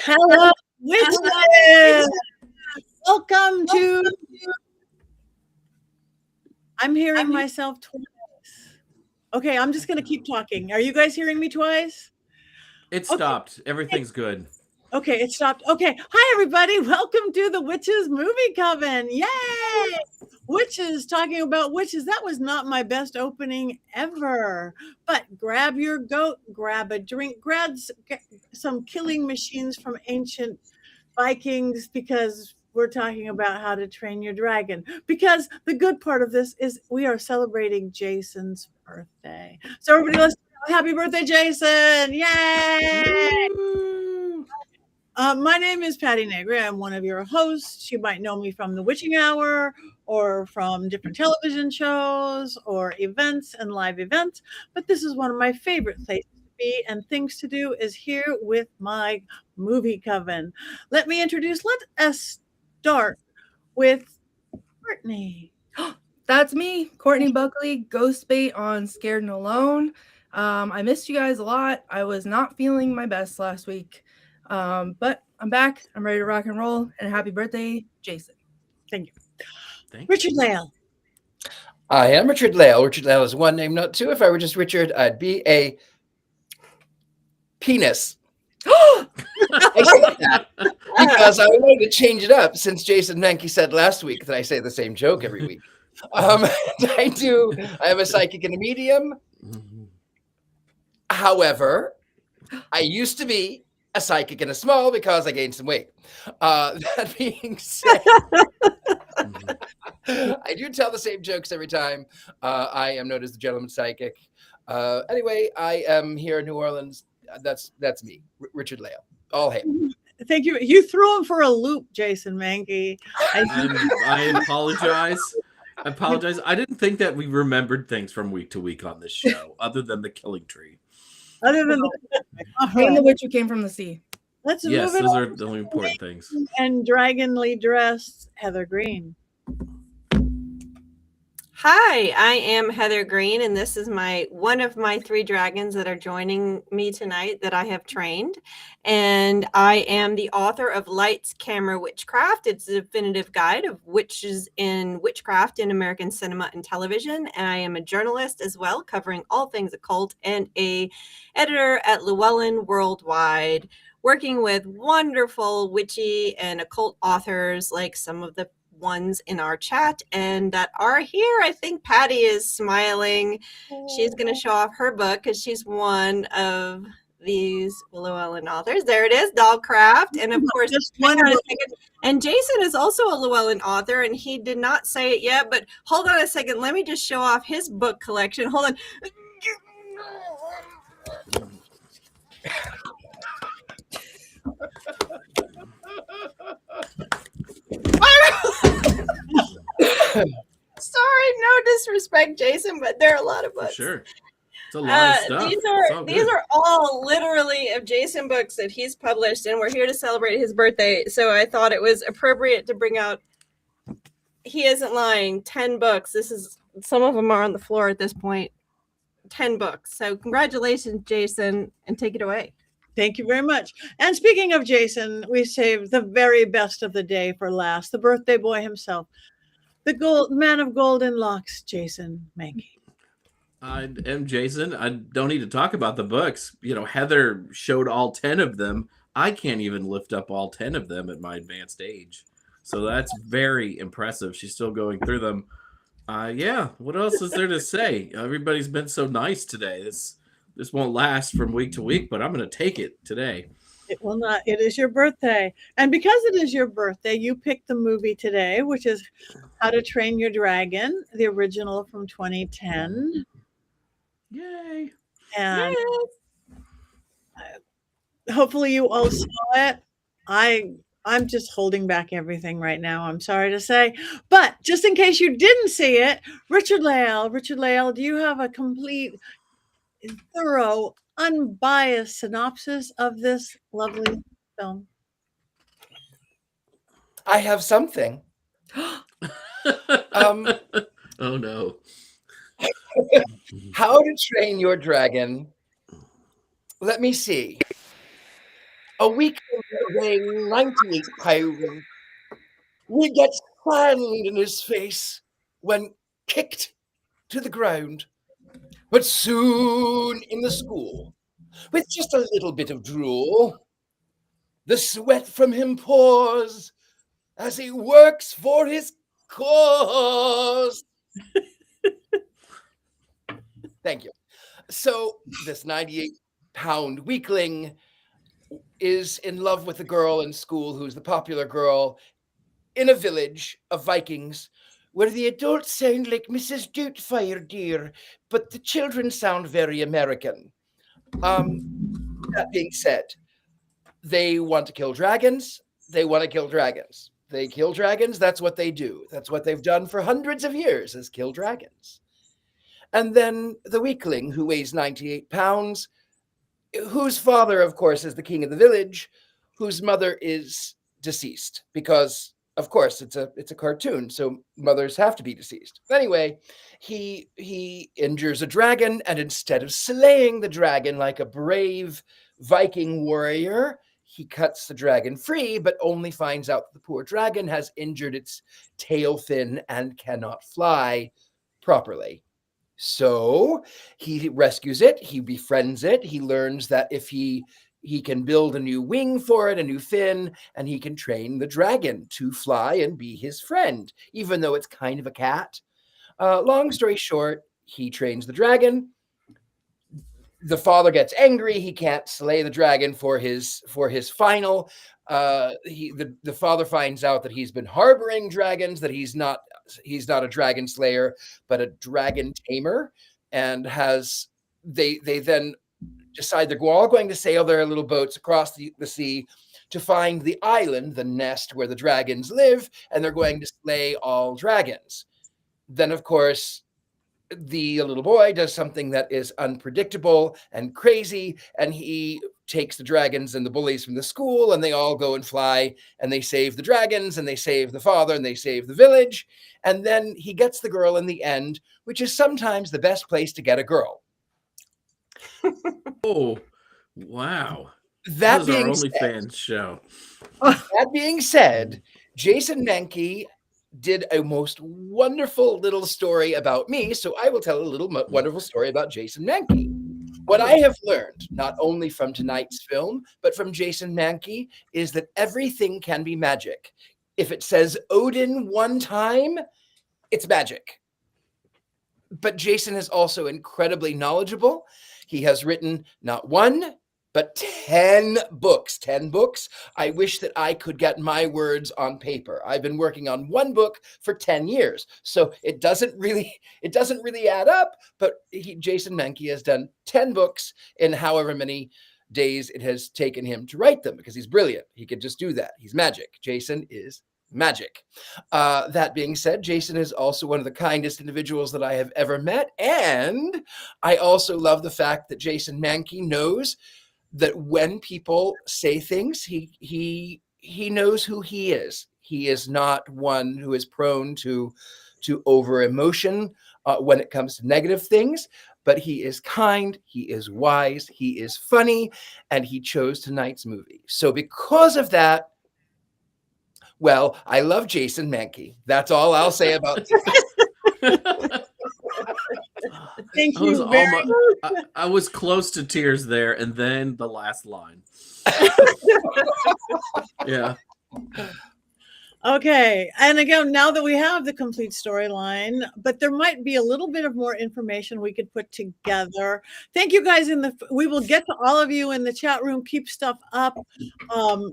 Hello, witches! Welcome to. I'm hearing myself twice. Okay, I'm just going to keep talking. Are you guys hearing me twice? It stopped. Everything's good. Okay, it stopped. Okay. Hi, everybody. Welcome to the Witches Movie Coven. Yay! Witches, talking about witches. That was not my best opening ever. But grab your goat, grab a drink, grab some killing machines from ancient Vikings, because we're talking about how to train your dragon. Because the good part of this is we are celebrating Jason's birthday. So everybody, let's happy birthday, Jason! Yay! My name is Patti Negri. I'm one of your hosts. You might know me from the Witching Hour or from different television shows or events and live events. But this is one of my favorite places to be and things to do is here with my movie coven. Let us start with Courtney. That's me, Courtney Buckley, Ghost Bait on Scared and Alone. I missed you guys a lot. I was not feeling my best last week. But I'm back. I'm ready to rock and roll. And happy birthday, Jason. Thank you. Richard-Lael. I am Richard-Lael. Richard-Lael is one name, not two. If I were just Richard, I'd be a penis. I say that because I wanted to change it up since Jason Mankey said last week that I say the same joke every week. I am a psychic and a medium. However, I used to be a psychic and a small because I gained some weight. That being said, I do tell the same jokes every time. I am known as the gentleman psychic. Anyway, I am here in New Orleans. That's me, Richard-Lael. All hail. Thank you. You threw him for a loop, Jason Mankey. I apologize. I didn't think that we remembered things from week to week on this show, other than the killing tree. Other than and the witch who came from the sea. Let's yes, move those are the only important things. And dragonly dressed Heather Greene. Hi, I am Heather Greene, and this is one of my 3 dragons that are joining me tonight that I have trained. And I am the author of Lights, Camera, Witchcraft. It's a definitive guide of witches in witchcraft in American cinema and television. And I am a journalist as well, covering all things occult, and a editor at Llewellyn Worldwide, working with wonderful witchy and occult authors like some of the ones in our chat and that are here. I think Patti is smiling. She's going to show off her book because she's one of these Llewellyn authors. There it is, Dollcraft. And of course, and Jason is also a Llewellyn author, and he did not say it yet, but hold on a second. Let me just show off his book collection. Hold on. Sorry, no disrespect, Jason, but there are a lot of books. For sure. It's a lot of stuff. These are all literally of Jason books that he's published, and we're here to celebrate his birthday. So I thought it was appropriate to bring out, he isn't lying, 10 books. Some of them are on the floor at this point. 10 books. So congratulations, Jason, and take it away. Thank you very much. And speaking of Jason, we saved the very best of the day for last, the birthday boy himself, the man of golden locks, Jason Mankey. I am Jason. I don't need to talk about the books. Heather showed all 10 of them. I can't even lift up all 10 of them at my advanced age. So that's very impressive. She's still going through them. Yeah, what else is there to say? Everybody's been so nice today. This won't last from week to week, but I'm going to take it today. It will not. It is your birthday. And because it is your birthday, you picked the movie today, which is How to Train Your Dragon, the original from 2010. Yay. And hopefully you all saw it. I'm just holding back everything right now, I'm sorry to say. But just in case you didn't see it, Richard-Lael, do you have a complete, thorough, unbiased synopsis of this lovely film? I have something. Oh no. How to Train Your Dragon. Let me see. A week weighing 98 pounds. He gets sand in his face when kicked to the ground. But soon in the school, with just a little bit of drool, the sweat from him pours as he works for his cause. Thank you. So this 98-pound weakling is in love with a girl in school who's the popular girl in a village of Vikings where the adults sound like Mrs. Doubtfire, dear, but the children sound very American. That being said, they want to kill dragons. They want to kill dragons. They kill dragons. That's what they do. That's what they've done for hundreds of years, is kill dragons. And then the weakling, who weighs 98 pounds, whose father, of course, is the king of the village, whose mother is deceased because, of course, it's a cartoon, so mothers have to be deceased. Anyway, he injures a dragon, and instead of slaying the dragon like a brave Viking warrior, he cuts the dragon free, but only finds out that the poor dragon has injured its tail fin and cannot fly properly. So he rescues it, he befriends it, he learns that if he can build a new wing for it, a new fin, and he can train the dragon to fly and be his friend, even though it's kind of a cat. Long story short, he trains the dragon. The father gets angry. He can't slay the dragon for his final. The father finds out that he's been harboring dragons, that he's not a dragon slayer, but a dragon tamer, and they then decide they're all going to sail their little boats across the sea to find the island, the nest where the dragons live, and they're going to slay all dragons. Then, of course, the little boy does something that is unpredictable and crazy, and he takes the dragons and the bullies from the school, and they all go and fly, and they save the dragons, and they save the father, and they save the village. And then he gets the girl in the end, which is sometimes the best place to get a girl. Oh, wow. That was our being OnlyFans show. That being said, Jason Mankey did a most wonderful little story about me, so I will tell a little wonderful story about Jason Mankey. What I have learned, not only from tonight's film, but from Jason Mankey, is that everything can be magic. If it says Odin one time, it's magic. But Jason is also incredibly knowledgeable. He has written not one, but 10 books. 10 books. I wish that I could get my words on paper. I've been working on one book for 10 years. So it doesn't really add up, but Jason Mankey has done 10 books in however many days it has taken him to write them, because he's brilliant. He could just do that. He's magic. Jason is magic. That being said, Jason is also one of the kindest individuals that I have ever met. And I also love the fact that Jason Mankey knows that when people say things, he knows who he is. He is not one who is prone to over emotion when it comes to negative things, but he is kind, he is wise, he is funny, and he chose tonight's movie. So because of that, well, I love Jason Mankey. That's all I'll say about this. Thank you very much. I was close to tears there, and then the last line. Yeah. Okay. And again, now that we have the complete storyline, but there might be a little bit of more information we could put together. Thank you guys we will get to all of you in the chat room. Keep stuff up.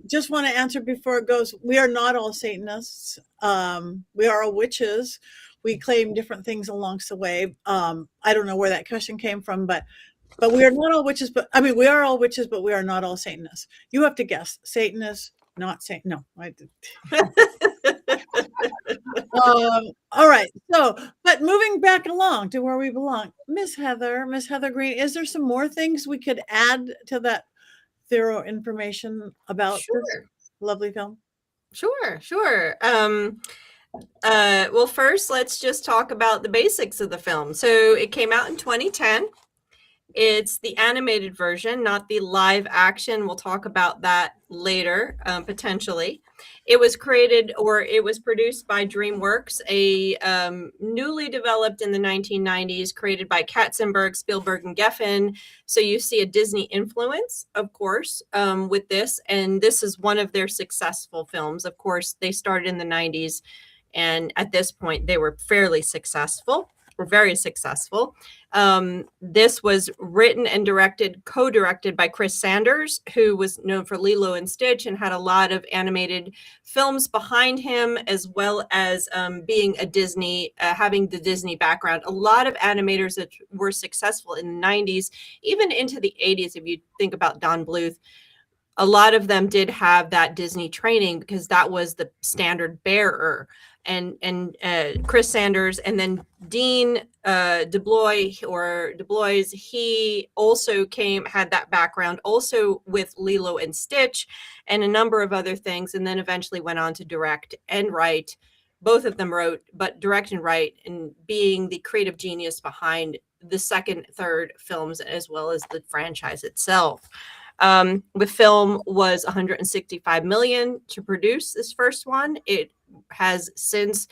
Just want to answer before it goes. We are not all Satanists. We are all witches. We claim different things along the way. I don't know where that question came from, but we are not all witches, we are all witches, but we are not all Satanists. You have to guess. Satanists, not Satan. No, I did. All right. So, but moving back along to where we belong, Miss Heather Greene, is there some more things we could add to that thorough information about this lovely film? Sure. Well, first, let's just talk about the basics of the film. So it came out in 2010, It's the animated version, not the live action. We'll talk about that later, potentially. It was created, or it was produced by DreamWorks, a newly developed in the 1990s, created by Katzenberg, Spielberg, and Geffen. So you see a Disney influence, of course, with this. And this is one of their successful films. Of course, they started in the 90s. And at this point, they were fairly successful, or very successful. This was written and co-directed by Chris Sanders, who was known for Lilo and Stitch and had a lot of animated films behind him, as well as being a Disney, having the Disney background. A lot of animators that were successful in the 90s, even into the 80s, if you think about Don Bluth, a lot of them did have that Disney training because that was the standard bearer. And Chris Sanders, and then Dean DeBlois, he also had that background also with Lilo and Stitch and a number of other things, and then eventually went on to direct and write. Both of them wrote, but direct and write, and being the creative genius behind the second, third films, as well as the franchise itself. The film was $165 million to produce this first one. It has since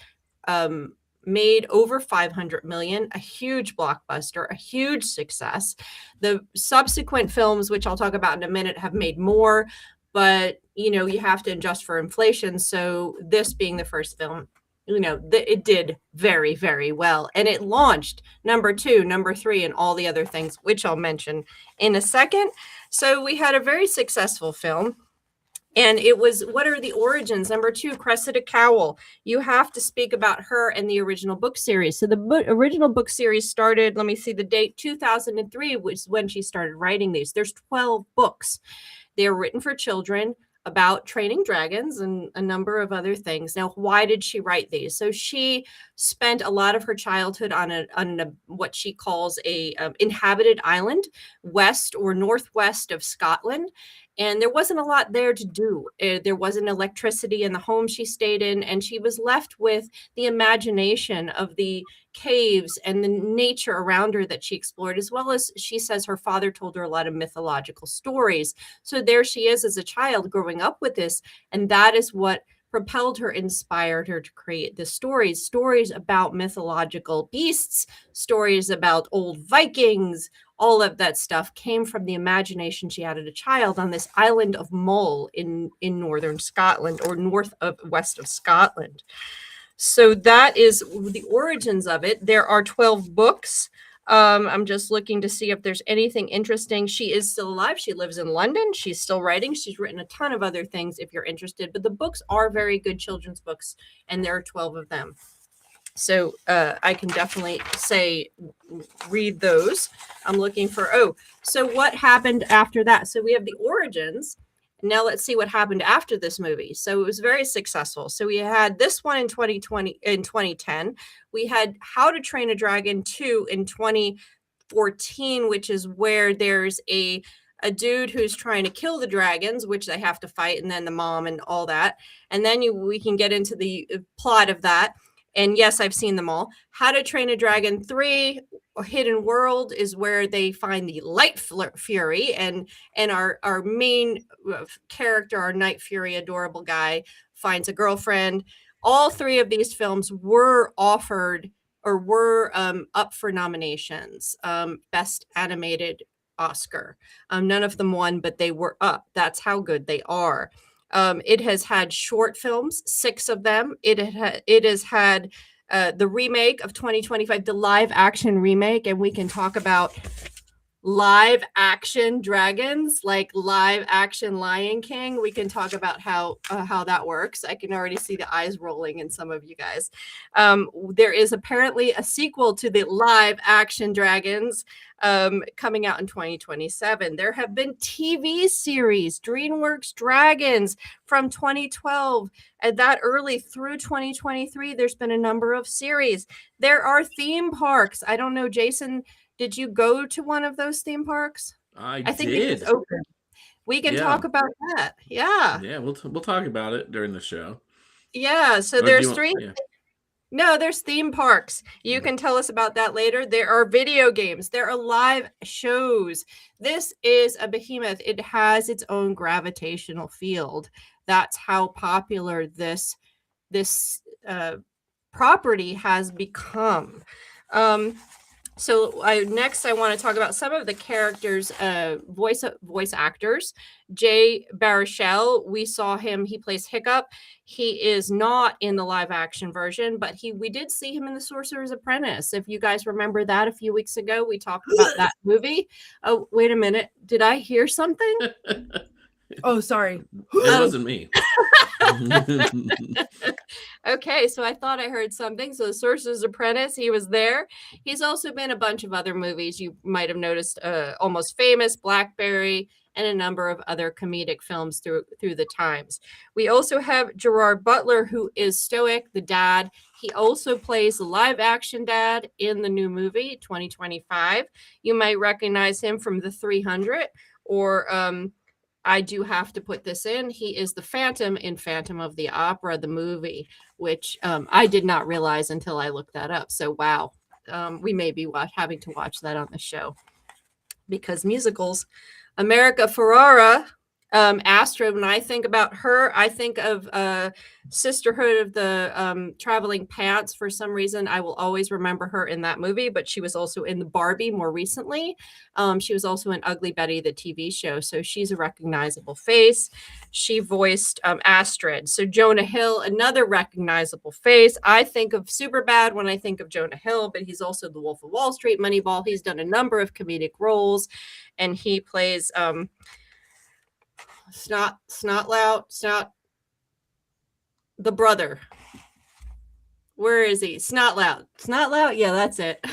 made over $500 million, a huge blockbuster, a huge success. The subsequent films, which I'll talk about in a minute, have made more, but you have to adjust for inflation. So this being the first film, it did very, very well. And it launched number 2, number 3, and all the other things, which I'll mention in a second. So we had a very successful film. And it was, what are the origins? Number 2, Cressida Cowell. You have to speak about her and the original book series. So the original book series started, let me see the date, 2003 was when she started writing these. There's 12 books. They're written for children about training dragons and a number of other things. Now, why did she write these? So she spent a lot of her childhood on what she calls a inhabited island, west or northwest of Scotland. And there wasn't a lot there to do. There wasn't electricity in the home she stayed in, and she was left with the imagination of the caves and the nature around her that she explored, as well as she says her father told her a lot of mythological stories. So there she is as a child growing up with this, and that is what propelled her, inspired her to create the stories about mythological beasts, stories about old Vikings. All of that stuff came from the imagination she had as a child on this island of Mull in northern Scotland, or west of Scotland. So that is the origins of it. There are 12 books. I'm just looking to see if there's anything interesting. She is still alive. She lives in London. She's still writing. She's written a ton of other things if you're interested. But the books are very good children's books, and there are 12 of them. So I can definitely say read those. I'm looking for, so what happened after that? So we have the origins. Now let's see what happened after this movie. So it was very successful. So we had this one in 2010. We had How to Train a Dragon 2 in 2014, which is where there's a dude who's trying to kill the dragons, which they have to fight, and then the mom and all that. And then we can get into the plot of that. And yes, I've seen them all. How to Train a Dragon 3, Hidden World, is where they find the Light Fury, and our main character, our Night Fury, adorable guy, finds a girlfriend. All 3 of these films were offered or were up for nominations. Best Animated Oscar. None of them won, but they were up. That's how good they are. It has had short films, 6 of them. It has had the remake of 2025, the live action remake, and we can talk about live action dragons, like live action Lion King. We can talk about how that works. I can already see the eyes rolling in some of you guys. There is apparently a sequel to the live action dragons coming out in 2027. There have been TV series, DreamWorks Dragons, from 2012 and that early through 2023. There's been a number of series. There are theme parks. I don't know, Jason, did you go to one of those theme parks? I think did. it was open. We can talk about that. Yeah. Yeah, we'll talk about it during the show. Yeah. So there's 3. No, there's theme parks. You can tell us about that later. There are video games. There are live shows. This is a behemoth. It has its own gravitational field. That's how popular this property has become. So next I want to talk about some of the characters, voice actors. Jay Baruchel, we saw him. He plays Hiccup. He is not in the live action version, but we did see him in The Sorcerer's Apprentice. If you guys remember that a few weeks ago, we talked about that movie. Oh, wait a minute. Did I hear something? Oh, sorry. It wasn't me. Okay, so I thought I heard something. So The Sorcerer's Apprentice, he was there. He's also been a bunch of other movies. You might have noticed Almost Famous, Blackberry, and a number of other comedic films through the times. We also have Gerard Butler, who is Stoic, the dad. He also plays the live action dad in the new movie, 2025. You might recognize him from The 300, or I do have to put this in. He is the Phantom in Phantom of the Opera, the movie, which I did not realize until I looked that up. So, wow, we may be having to watch that on the show because musicals. America Ferrara, Astrid, when I think about her, I think of Sisterhood of the Traveling Pants. For some reason, I will always remember her in that movie, but she was also in the Barbie more recently. She was also in Ugly Betty, the TV show. So she's a recognizable face. She voiced Astrid. So Jonah Hill, another recognizable face. I think of Superbad when I think of Jonah Hill, but he's also the Wolf of Wall Street, Moneyball. He's done a number of comedic roles, and he plays the brother. Where is he? Snotlout. Yeah, that's it.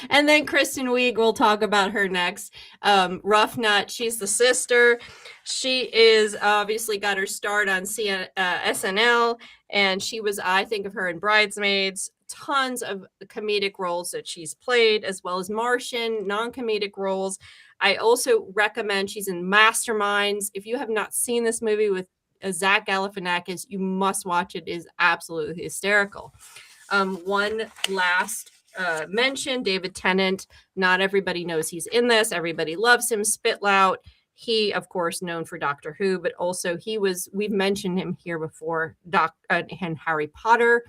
And then Kristen Wiig, we'll talk about her next. Rough Nut, she's the sister. She is obviously got her start on SNL, and she was, I think of her in Bridesmaids, tons of comedic roles that she's played, as well as Martian, non-comedic roles. I also recommend she's in Masterminds. If you have not seen this movie with Zach Galifianakis, you must watch it. It is absolutely hysterical. One last mention, David Tennant. Not everybody knows he's in this. Everybody loves him. Spitlout. He, of course, known for Doctor Who, but also we've mentioned him here before, and Harry Potter,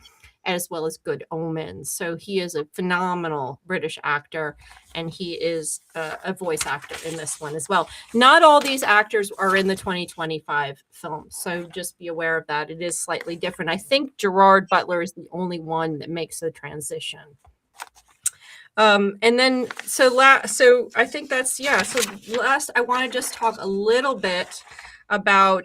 as well as Good Omens. So he is a phenomenal British actor, and he is a voice actor in this one as well. Not all these actors are in the 2025 film, so just be aware of that. It is slightly different. I think Gerard Butler is the only one that makes the transition. And then, so I think that's, yeah. So last, I want to just talk a little bit about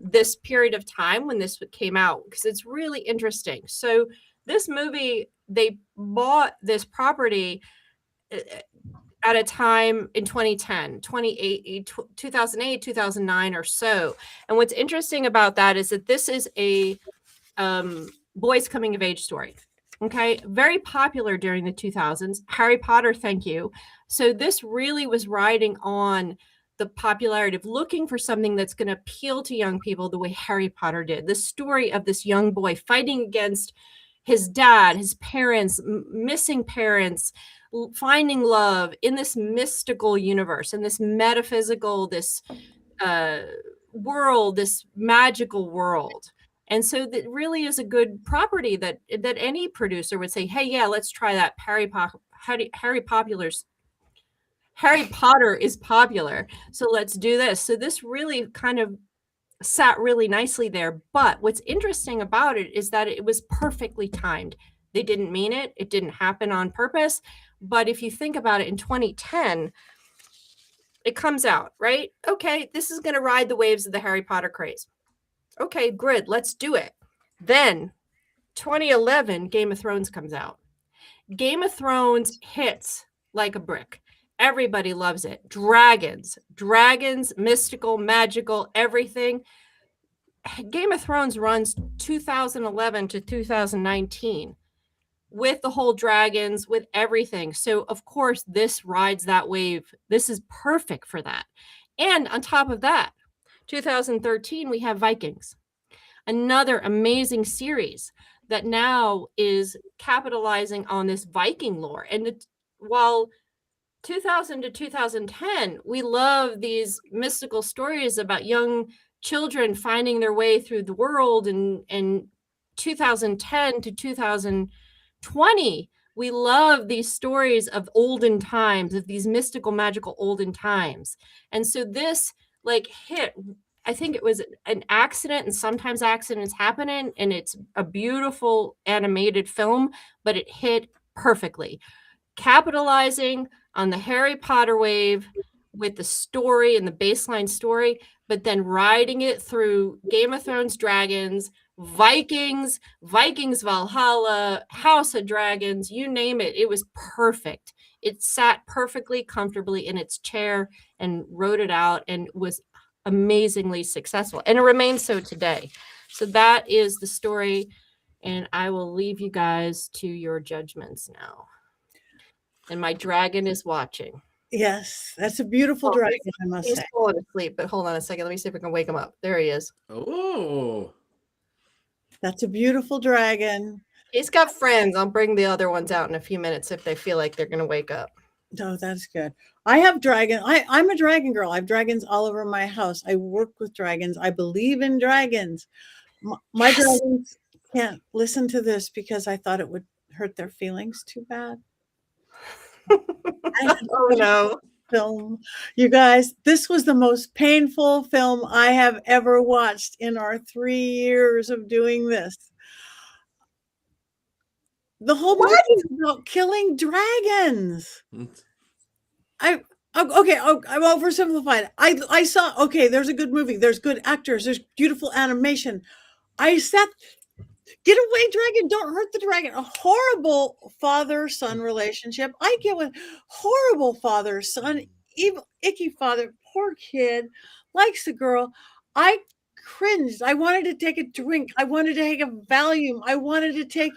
this period of time when this came out, because it's really interesting. So this movie, they bought this property at a time in 2010, 2008, 2009 or so. And what's interesting about that is that this is a boys coming of age story. Okay, very popular during the 2000s. Harry Potter, thank you. So this really was riding on the popularity of looking for something that's going to appeal to young people the way Harry Potter did. The story of this young boy fighting against his dad, his parents, missing parents, finding love in this mystical universe, in this metaphysical, this world, this magical world. And so that really is a good property that any producer would say, hey, yeah, let's try that. Harry Potter is popular, so let's do this. So this really kind of sat really nicely there. But what's interesting about it is that it was perfectly timed. They didn't mean it. It didn't happen on purpose. But if you think about it, in 2010, it comes out, right? Okay, this is going to ride the waves of the Harry Potter craze. Okay, good, let's do it. Then 2011, Game of Thrones comes out. Game of Thrones hits like a brick. Everybody loves it. Dragons, mystical, magical, everything. Game of Thrones runs 2011 to 2019 with the whole dragons, with everything. So, of course, this rides that wave. This is perfect for that. And on top of that, 2013, we have Vikings, another amazing series that now is capitalizing on this Viking lore. And while 2000 to 2010, we love these mystical stories about young children finding their way through the world, and 2010 to 2020, we love these stories of olden times, of these mystical, magical olden times. And so this like hit, I think it was an accident, and sometimes accidents happen, and it's a beautiful animated film, but it hit perfectly, capitalizing on the Harry Potter wave with the story and the baseline story, but then riding it through Game of Thrones dragons, Vikings Valhalla, House of Dragons, you name it. It was perfect. It sat perfectly comfortably in its chair and wrote it out and was amazingly successful. And it remains so today. So that is the story. And I will leave you guys to your judgments now. And my dragon is watching. Yes, that's a beautiful dragon, I must He's say. falling asleep, but hold on a second. Let me see if we can wake him up. There he is. Oh, That's a beautiful dragon. He's got friends. I'll bring the other ones out in a few minutes if they feel like they're going to wake up. No, that's good. I have dragon. I'm a dragon girl. I have dragons all over my house. I work with dragons. I believe in dragons. My dragons can't listen to this because I thought it would hurt their feelings too bad. Oh no. Film. You guys, this was the most painful film I have ever watched in our 3 years of doing this. The whole movie is about killing dragons. I'm oversimplified. I saw, okay, there's a good movie. There's good actors. There's beautiful animation. I sat, get away, dragon. Don't hurt the dragon. A horrible father-son relationship. I get with horrible father-son, evil, icky father, poor kid, likes the girl. I cringed. I wanted to take a drink. I wanted to take a Valium. I wanted to take,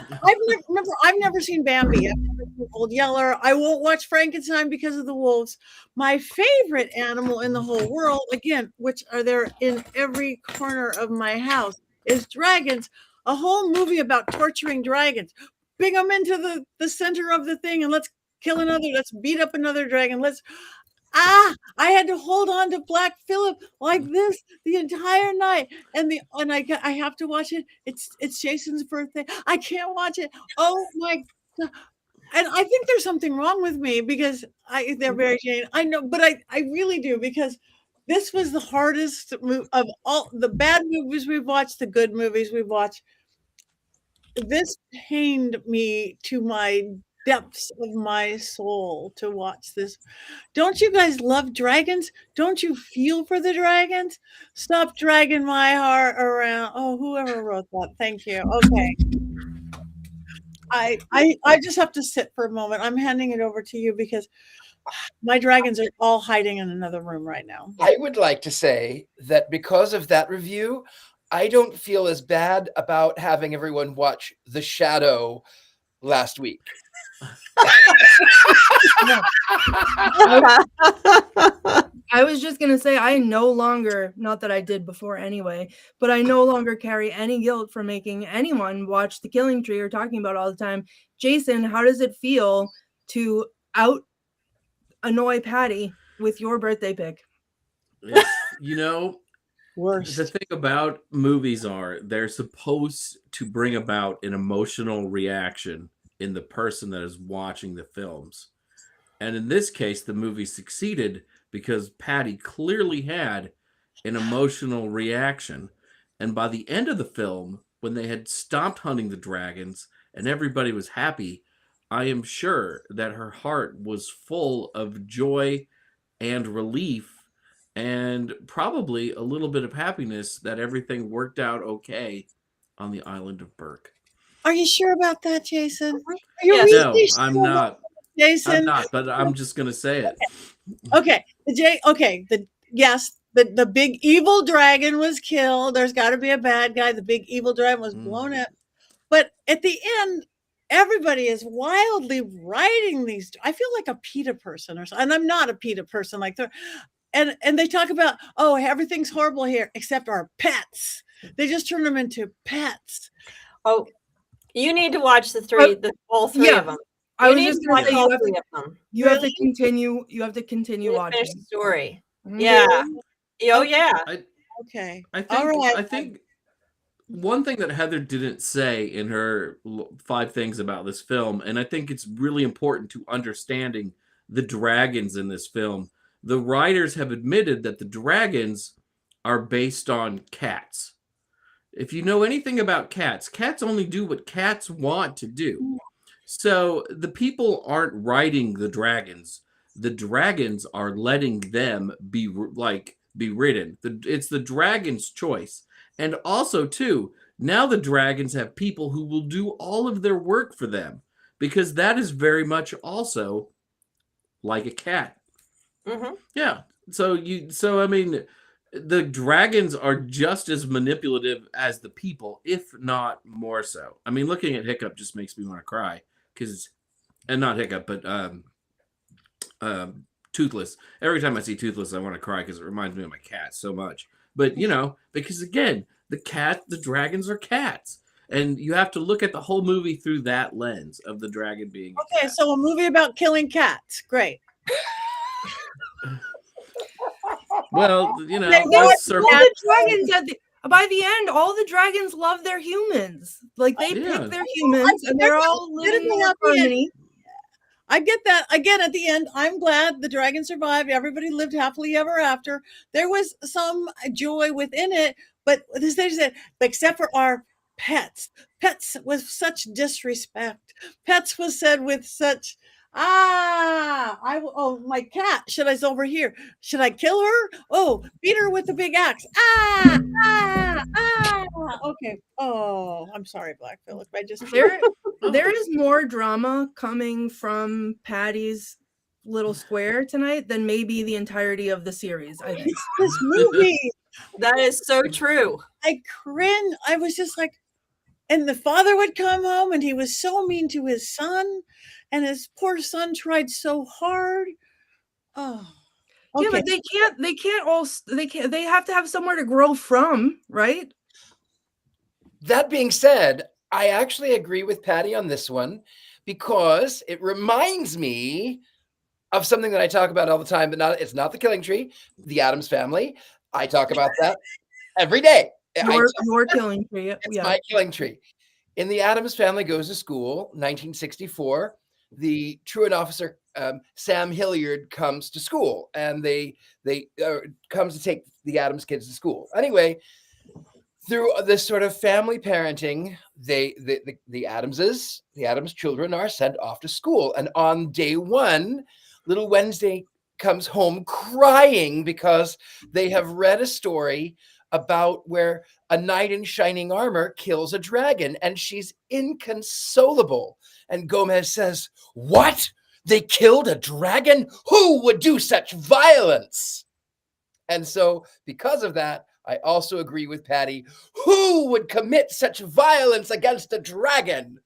I've never seen Bambi. I've never seen Old Yeller. I won't watch Frankenstein because of the wolves. My favorite animal in the whole world, again, which are there in every corner of my house, is dragons. A whole movie about torturing dragons. Bring them into the center of the thing and let's kill another. Let's beat up another dragon. I had to hold on to Black Phillip like this the entire night, and I have to watch it. It's Jason's birthday. I can't watch it. Oh my God. And I think there's something wrong with me because they're Mary Jane. I know, but I really do, because this was the hardest of all the bad movies we've watched, the good movies we've watched. This pained me to my depths of my soul to watch this. Don't you guys love dragons? Don't you feel for the dragons? Stop dragging my heart around. Oh, whoever wrote that. Thank you. Okay. I just have to sit for a moment. I'm handing it over to you because my dragons are all hiding in another room right now. I would like to say that because of that review, I don't feel as bad about having everyone watch The Shadow last week. I was just going to say, I no longer, not that I did before anyway, but I no longer carry any guilt for making anyone watch The Killing Tree or talking about it all the time. Jason, how does it feel to annoy Patti with your birthday pick? You know, Worst. the thing about movies are they're supposed to bring about an emotional reaction in the person that is watching the films. And in this case, the movie succeeded because Patti clearly had an emotional reaction. And by the end of the film, when they had stopped hunting the dragons and everybody was happy, I am sure that her heart was full of joy and relief and probably a little bit of happiness that everything worked out okay on the island of Berk. Are you sure about that, Jason? Are you really No, sure I'm about not. that, Jason? I'm not, but I'm just going to say it. Okay. The big evil dragon was killed. There's got to be a bad guy. The big evil dragon was blown up. But at the end, everybody is wildly riding these. I feel like a PETA person or something. And I'm not a PETA person. And they talk about, oh, everything's horrible here except our pets. They just turn them into pets. Oh, you need to watch all three yeah. of them. I was need just to gonna watch say all you have three to, of them. you have to continue. You have to continue Finish watching. the story. Mhm. Yeah. Oh yeah. Okay. I All think right. I think one thing that Heather didn't say in her 5 things about this film, and I think it's really important to understanding the dragons in this film. The writers have admitted that the dragons are based on cats. If you know anything about cats, cats only do what cats want to do. So the people aren't writing the dragons. The dragons are letting them be ridden. It's the dragon's choice. And also, too, now the dragons have people who will do all of their work for them, because that is very much also like a cat. Mm-hmm. Yeah. So I mean, the dragons are just as manipulative as the people, if not more so. I mean, looking at Hiccup just makes me want to cry, and not Hiccup, but Toothless. Every time I see Toothless, I want to cry because it reminds me of my cat so much. But because again, the dragons are cats, and you have to look at the whole movie through that lens of the dragon being. Okay, so a movie about killing cats. Great. Well, All the dragons by the end, all the dragons love their humans. Like they pick their humans, and they're all living in harmony. I get that. Again, at the end, I'm glad the dragon survived. Everybody lived happily ever after. There was some joy within it, but this they said, except for our pets. Pets with such disrespect. Pets was said with such my cat. Should I over here? Should I kill her? Oh, beat her with the big axe. Okay. Oh, I'm sorry, Black Phillip. I just there is more drama coming from Patty's little square tonight than maybe the entirety of the series. I think this movie. That is so true. I cringe. I was just like, and the father would come home and he was so mean to his son, and his poor son tried so hard. Oh, okay. Yeah, but they have to have somewhere to grow from, right? That being said, I actually agree with Patti on this one, because it reminds me of something that I talk about all the time, but it's not the Killing Tree, the Addams Family. I talk about that every day. Your Killing Tree. It's my Killing Tree. In the Addams Family Goes to School, 1964, the truant officer Sam Hilliard comes to school, and they comes to take the Addams kids to school. Anyway, through this sort of family parenting, the Addams children are sent off to school, and on day one, little Wednesday comes home crying because they have read a story about where a knight in shining armor kills a dragon, and she's inconsolable. And Gomez says, "What? They killed a dragon? Who would do such violence?" And so because of that, I also agree with Patti. Who would commit such violence against a dragon?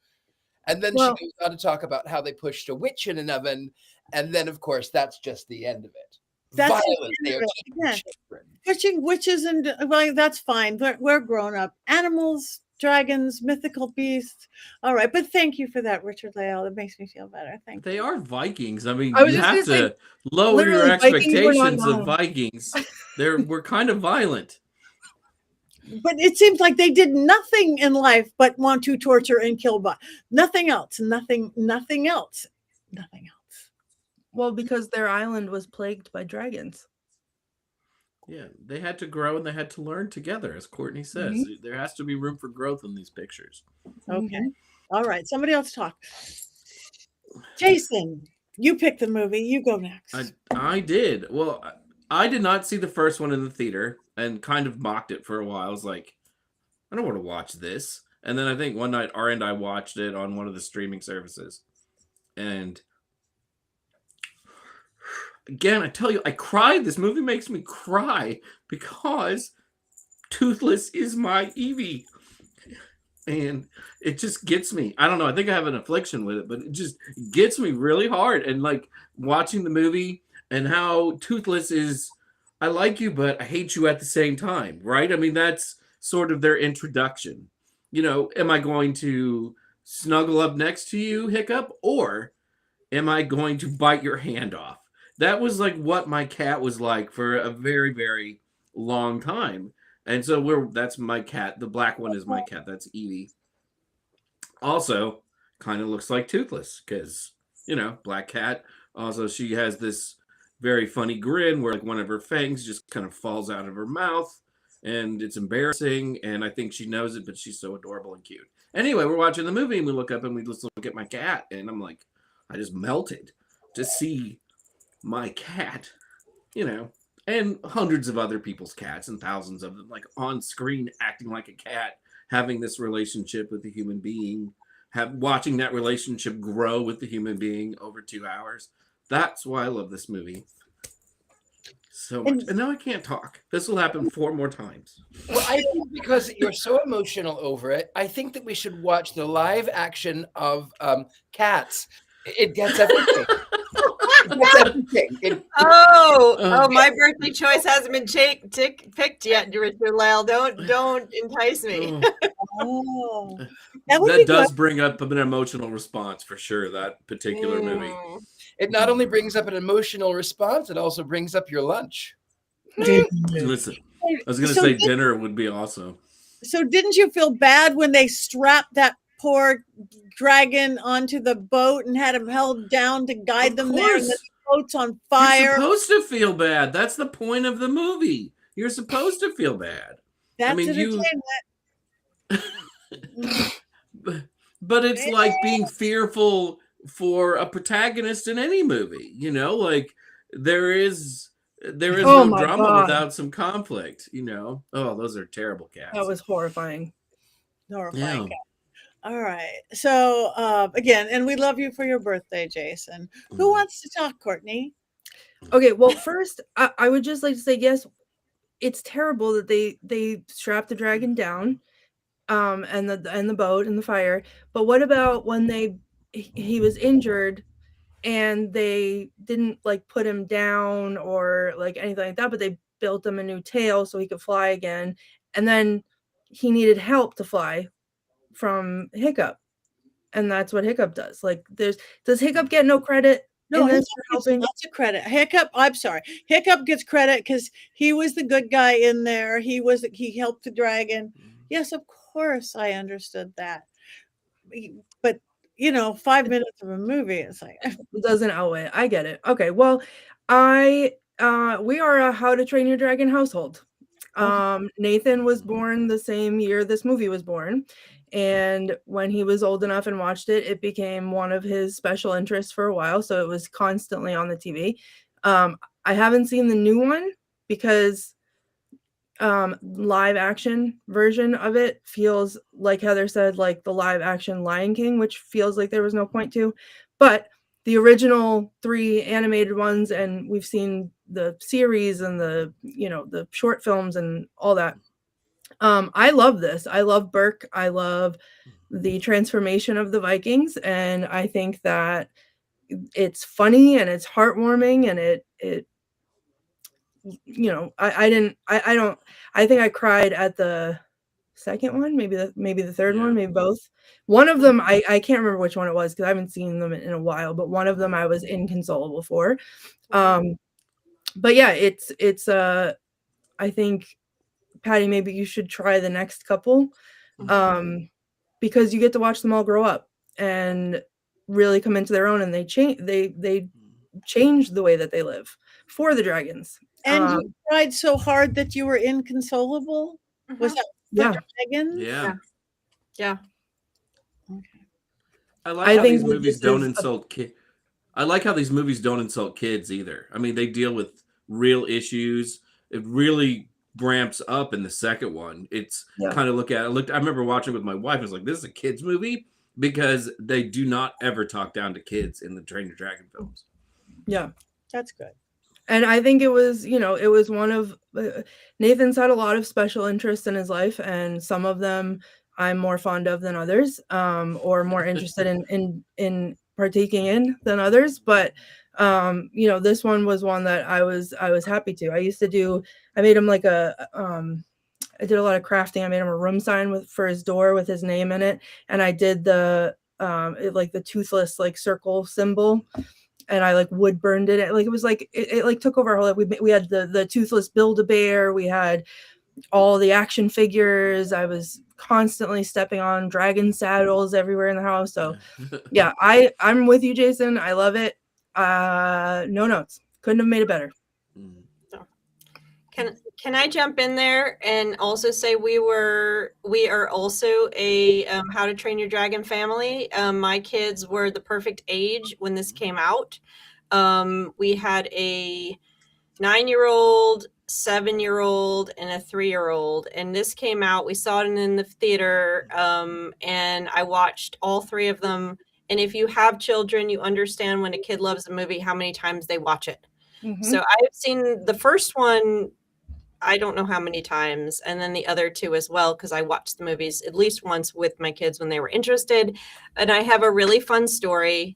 And then she goes on to talk about how they pushed a witch in an oven. And then, of course, that's just the end of it. That's violence. They are children. Pushing witches, and well, that's fine. We're grown up. Animals, dragons, mythical beasts. All right, but thank you for that, Richard-Lael. It makes me feel better. Thank you. They are Vikings. I mean, I was you just have gonna to say, lower your literally, Vikings were not expectations of known. Vikings. We're kind of violent. But it seems like they did nothing in life but want to torture and kill. Nothing else. Nothing else. Well, because their island was plagued by dragons. Yeah, they had to grow and they had to learn together, as Courtney says. Mm-hmm. There has to be room for growth in these pictures. Okay. All right. Somebody else talk. Jason, you pick the movie. You go next. I did. Well, I did not see the first one in the theater and kind of mocked it for a while. I was like, I don't want to watch this. And then I think one night Ari and I watched it on one of the streaming services. And again, I tell you, I cried. This movie makes me cry because Toothless is my Eevee. And it just gets me. I don't know. I think I have an affliction with it, but it just gets me really hard. And like watching the movie and how Toothless is, I like you, but I hate you at the same time, right? I mean, that's sort of their introduction. am I going to snuggle up next to you, Hiccup, or am I going to bite your hand off? That was like what my cat was like for a very, very long time. And so that's my cat. The black one is my cat. That's Evie. Also, kind of looks like Toothless because, black cat. Also, she has this very funny grin where like one of her fangs just kind of falls out of her mouth, and it's embarrassing, and I think she knows it, but she's so adorable and cute. Anyway, we're watching the movie and we look up and we just look at my cat, and I'm like, I just melted to see my cat, and hundreds of other people's cats and thousands of them like on screen acting like a cat, having this relationship with a human being, watching that relationship grow with the human being over 2 hours. That's why I love this movie so much. And now I can't talk. This will happen 4 more times. Well, I think because you're so emotional over it, I think that we should watch the live action of Cats. It gets everything. My birthday choice hasn't been picked yet, Richard-Lael. Don't entice me. That does bring up an emotional response for sure, that particular movie. It not only brings up an emotional response, it also brings up your lunch. Listen, I was going to say dinner would be awesome. So didn't you feel bad when they strapped that poor dragon onto the boat and had him held down to guide them there, and the boat's on fire? You're supposed to feel bad. That's the point of the movie. You're supposed to feel bad. That's entertainment. But it's like being fearful for a protagonist in any movie. Like there is no drama without some conflict. Oh, those are terrible cats. That was horrifying. Horrifying. Yeah. All right. So again, and we love you for your birthday, Jason. Who wants to talk, Courtney? Okay. Well, first, I would just like to say, yes, it's terrible that they strapped the dragon down, and the boat and the fire. But what about when he was injured and they didn't like put him down or like anything like that, but they built him a new tail so he could fly again, and then he needed help to fly from Hiccup, and that's what Hiccup does. Like, does Hiccup get no credit? No, Hiccup gets lots of credit. I'm sorry. Hiccup gets credit because he was the good guy in there. He helped the dragon. Yes, of course, I understood that. But 5 minutes of a movie, it's like it doesn't outweigh it. I get it. Okay, well, we are a How to Train Your Dragon household. Nathan was born the same year this movie was born. And when he was old enough and watched it, it became one of his special interests for a while. So it was constantly on the TV. I haven't seen the new one because live action version of it feels, like Heather said, like the live action Lion King, which feels like there was no point to. But the original 3 animated ones, and we've seen the series and the short films and all that. I love this. I love Burke. I love the transformation of the Vikings, and I think that it's funny and it's heartwarming, and I think I cried at the second one, maybe the third one, maybe both. One of them, I can't remember which one it was because I haven't seen them in a while, but one of them I was inconsolable for. But yeah, it's I think, Patti, maybe you should try the next couple, because you get to watch them all grow up and really come into their own, and they change the way that they live for the dragons. And you tried so hard that you were inconsolable? Was that for dragons? Yeah. Okay. I like how these movies don't insult kids. I like how these movies don't insult kids either. I mean, they deal with real issues. It really ramps up in the second one. It's kind of I remember watching with my wife. I was like, this is a kids movie, because they do not ever talk down to kids in the Train Your Dragon films. Yeah, that's good. And I think it was one of Nathan's had a lot of special interests in his life, and some of them I'm more fond of than others, or more interested in partaking in than others. But this one was one that I was happy to. I made him like a I did a lot of crafting. I made him a room sign for his door with his name in it, and I did the like the toothless like circle symbol, and I like wood burned it. Like it was like it like took over our whole life. We had the toothless Build-A-Bear. We had all the action figures. I was constantly stepping on dragon saddles everywhere in the house. So yeah, I'm with you, Jason. I love it. No notes. Couldn't have made it better. Can I jump in there and also say we are also a How to Train Your Dragon family. My kids were the perfect age when this came out. We had a 9-year-old, 7-year-old, and a 3-year-old, and this came out. We saw it in the theater, and I watched all 3 of them. And if you have children, you understand when a kid loves a movie, how many times they watch it. Mm-hmm. So I've seen the first one, I don't know how many times, and then the other 2 as well, because I watched the movies at least once with my kids when they were interested. And I have a really fun story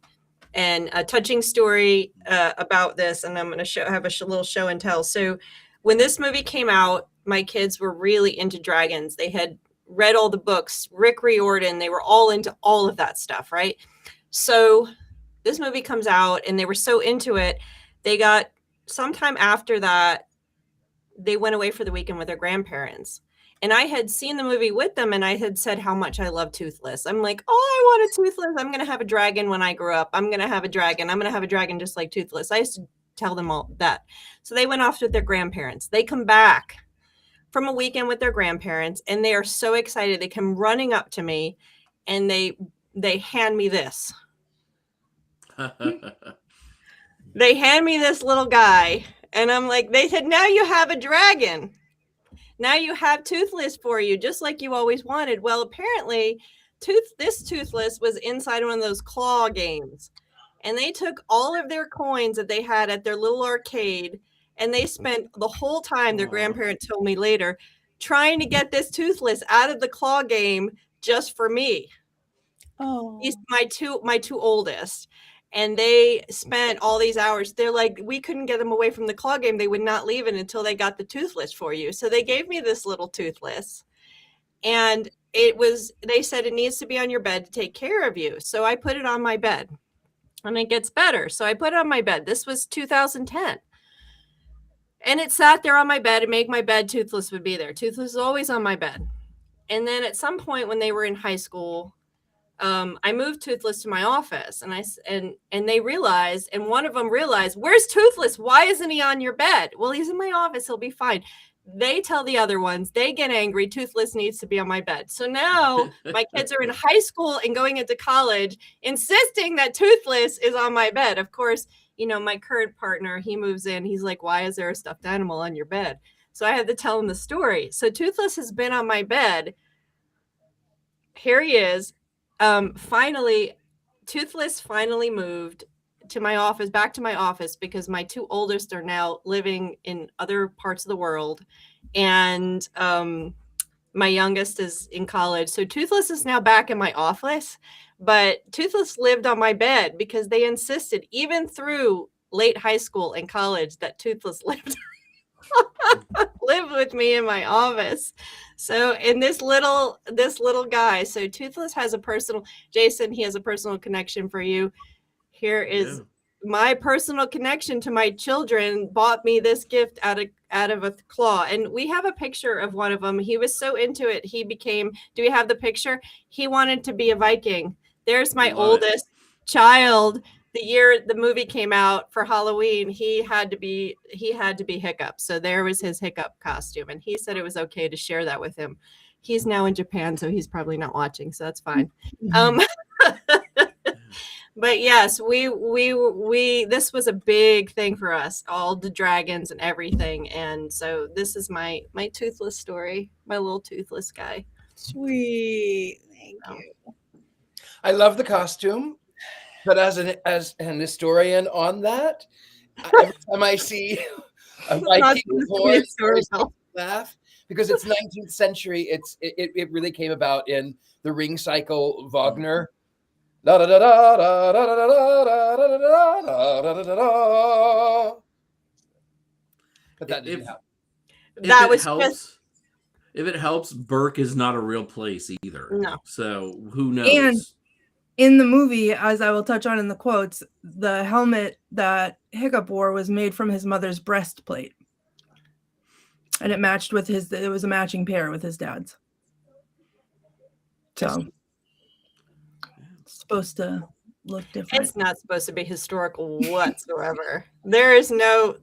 and a touching story about this, and I'm going to have a little show and tell. So when this movie came out, my kids were really into dragons. They had read all the books, Rick Riordan, they were all into all of that stuff, right? So this movie comes out, and they were so into it, they got sometime after that, they went away for the weekend with their grandparents. And I had seen the movie with them, and I had said how much I love Toothless. I'm like, oh, I want a Toothless. I'm going to have a dragon when I grow up. I'm going to have a dragon. I'm going to have a dragon just like Toothless. I used to tell them all that. So they went off with their grandparents. They come back from a weekend with their grandparents, and they are so excited. They come running up to me, and they hand me this. They hand me this little guy. And I'm like, they said, now you have a dragon. Now you have Toothless for you, just like you always wanted. Well, apparently, this Toothless was inside one of those claw games. And they took all of their coins that they had at their little arcade, and they spent the whole time, their grandparents told me later, trying to get this Toothless out of the claw game just for me. Oh, He's my two oldest. And they spent all these hours. They're like, we couldn't get them away from the claw game. They would not leave it until they got the Toothless for you. So they gave me this little Toothless. And they said it needs to be on your bed to take care of you. So I put it on my bed. And it gets better. So I put it on my bed. This was 2010. And it sat there on my bed and made my bed. Toothless would be there. Toothless is always on my bed. And then at some point when they were in high school, I moved Toothless to my office, and they realized, and one of them realized, where's Toothless? Why isn't he on your bed? Well, he's in my office. He'll be fine. They tell the other ones, they get angry. Toothless needs to be on my bed. So now my kids are in high school and going into college, insisting that Toothless is on my bed. Of course, you know, my current partner, he moves in. He's like, why is there a stuffed animal on your bed? So I had to tell him the story. So Toothless has been on my bed. Here he is. Finally, Toothless finally moved to my office, back to my office, because my 2 oldest are now living in other parts of the world. And my youngest is in college. So Toothless is now back in my office, but Toothless lived on my bed because they insisted, even through late high school and college, that Toothless lived with me in my office. So in this little guy, so Toothless has a personal, Jason, he has a personal connection for you. Here is my personal connection to my children. Bought me this gift out of a claw, and we have a picture of one of them. He was so into it, he became, do we have the picture? He wanted to be a Viking. There's my oldest child. The year the movie came out for Halloween, he had to be Hiccup. So there was his Hiccup costume, and he said it was okay to share that with him. He's now in Japan, so he's probably not watching, so that's fine. But yes, we this was a big thing for us, all the dragons and everything. And so this is my Toothless story, my little Toothless guy. sweet. Thank you. I love the costume, but as an historian on that, every time I see a Viking horse, I laugh because it's 19th century. It really came about in the Ring Cycle Wagner. Da da da da da da da da da da da da. But that didn't happen. That was just If it helps, Burke is not a real place either. No. So who knows? And in the movie, as I will touch on in the quotes, the helmet that Hiccup wore was made from his mother's breastplate. And it matched with it was a matching pair with his dad's. So it's supposed to look different. It's not supposed to be historical whatsoever. There is no,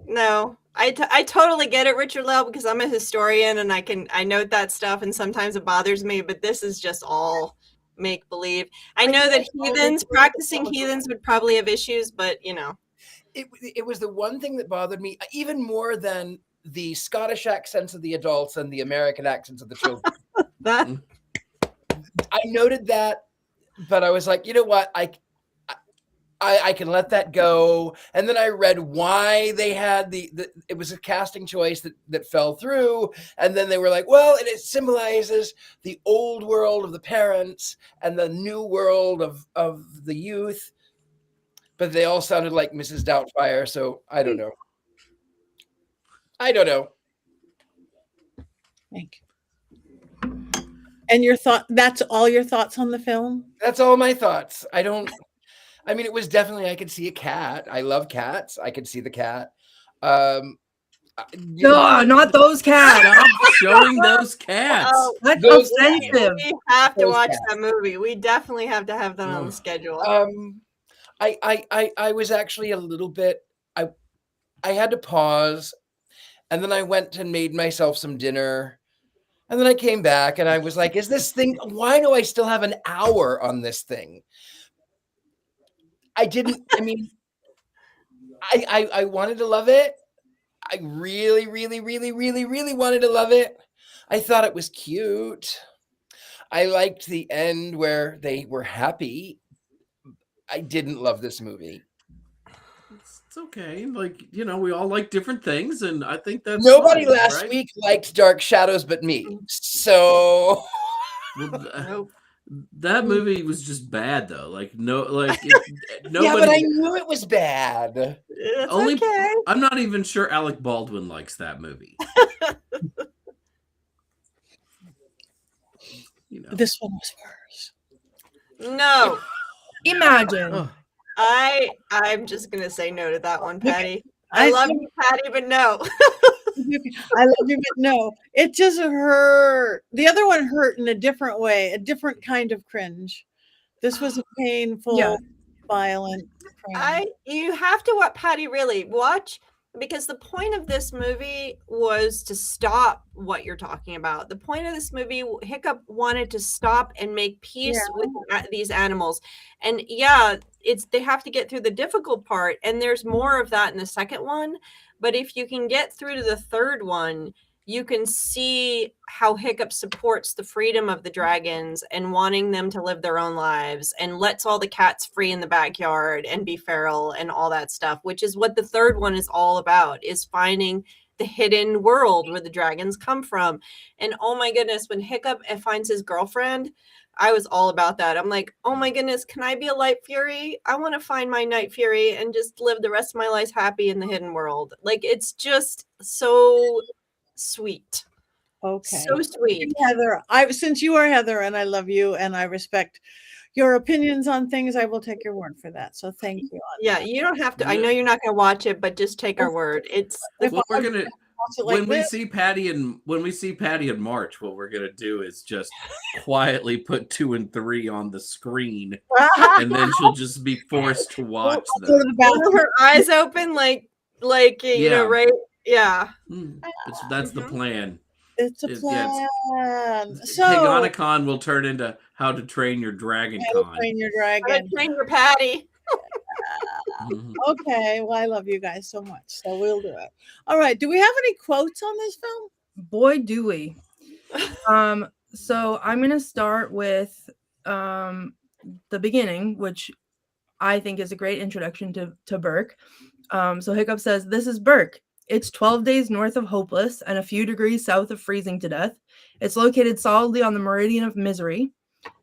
no. I totally get it, Richard-Lael, because I'm a historian and I note that stuff, and sometimes it bothers me, but this is just all make believe. I know that practicing heathens would probably have issues, but It was the one thing that bothered me even more than the Scottish accents of the adults and the American accents of the children. I noted that, but I was like, you know what? I can let that go. And then I read why they had it was a casting choice that fell through. And then they were like, well, it symbolizes the old world of the parents and the new world of the youth. But they all sounded like Mrs. Doubtfire. So I don't know. Thank you. And that's all your thoughts on the film? That's all my thoughts. It was definitely, I could see a cat. I love cats. I could see the cat. Not those cats. Stop showing those cats. That's Those offensive. We have to Those watch cats. that movie. We definitely have to have that on the schedule. I was actually a little bit, I had to pause, and then I went and made myself some dinner, and then I came back and I was like, why do I still have an hour on this thing? I wanted to love it. I really, really, really, really, really wanted to love it. I thought it was cute. I liked the end where they were happy. I didn't love this movie. It's okay. We all like different things, and I think that's nobody fine, last right? week liked Dark Shadows but me. So that movie was just bad, though. Nobody. Yeah, but I knew it was bad. It's Only okay. I'm not even sure Alec Baldwin likes that movie. This one was worse. No. Imagine. Oh. I'm just gonna say no to that one, Patty. I I love you, Patty, but no. I love you, but no. It just hurt. The other one hurt in a different way, a different kind of cringe. This was a painful, violent cringe. You have to watch, Patty, really watch, because the point of this movie was to stop what you're talking about. The point of this movie, Hiccup wanted to stop and make peace with these animals. And they have to get through the difficult part. And there's more of that in the second one. But if you can get through to the third one, you can see how Hiccup supports the freedom of the dragons and wanting them to live their own lives and lets all the cats free in the backyard and be feral and all that stuff, which is what the third one is all about, is finding the hidden world where the dragons come from. And oh my goodness, when Hiccup finds his girlfriend, I was all about that. I'm like, oh my goodness, can I be a Light Fury? I want to find my Night Fury and just live the rest of my life happy in the hidden world. It's just so sweet. Okay. So sweet. Heather, since you are Heather and I love you and I respect your opinions on things, I will take your word for that. So thank you. Yeah, you don't have to. I know you're not going to watch it, but just take our word. It's what we're gonna like when we see Patty in March. What we're gonna do is just quietly put 2 and 3 on the screen, and then she'll just be forced to watch them. Her eyes open, right? Yeah. That's the plan. It's a plan. So Higonicon will turn into How to Train Your Dragon Con. Train your How to dragon. Train Your Patty. Okay, well, I love you guys so much, so we'll do it. All right, do we have any quotes on this film? Boy, do we. So I'm going to start with the beginning, which I think is a great introduction to Burke. So Hiccup says, "This is Burke. It's 12 days north of hopeless and a few degrees south of freezing to death. It's located solidly on the meridian of misery.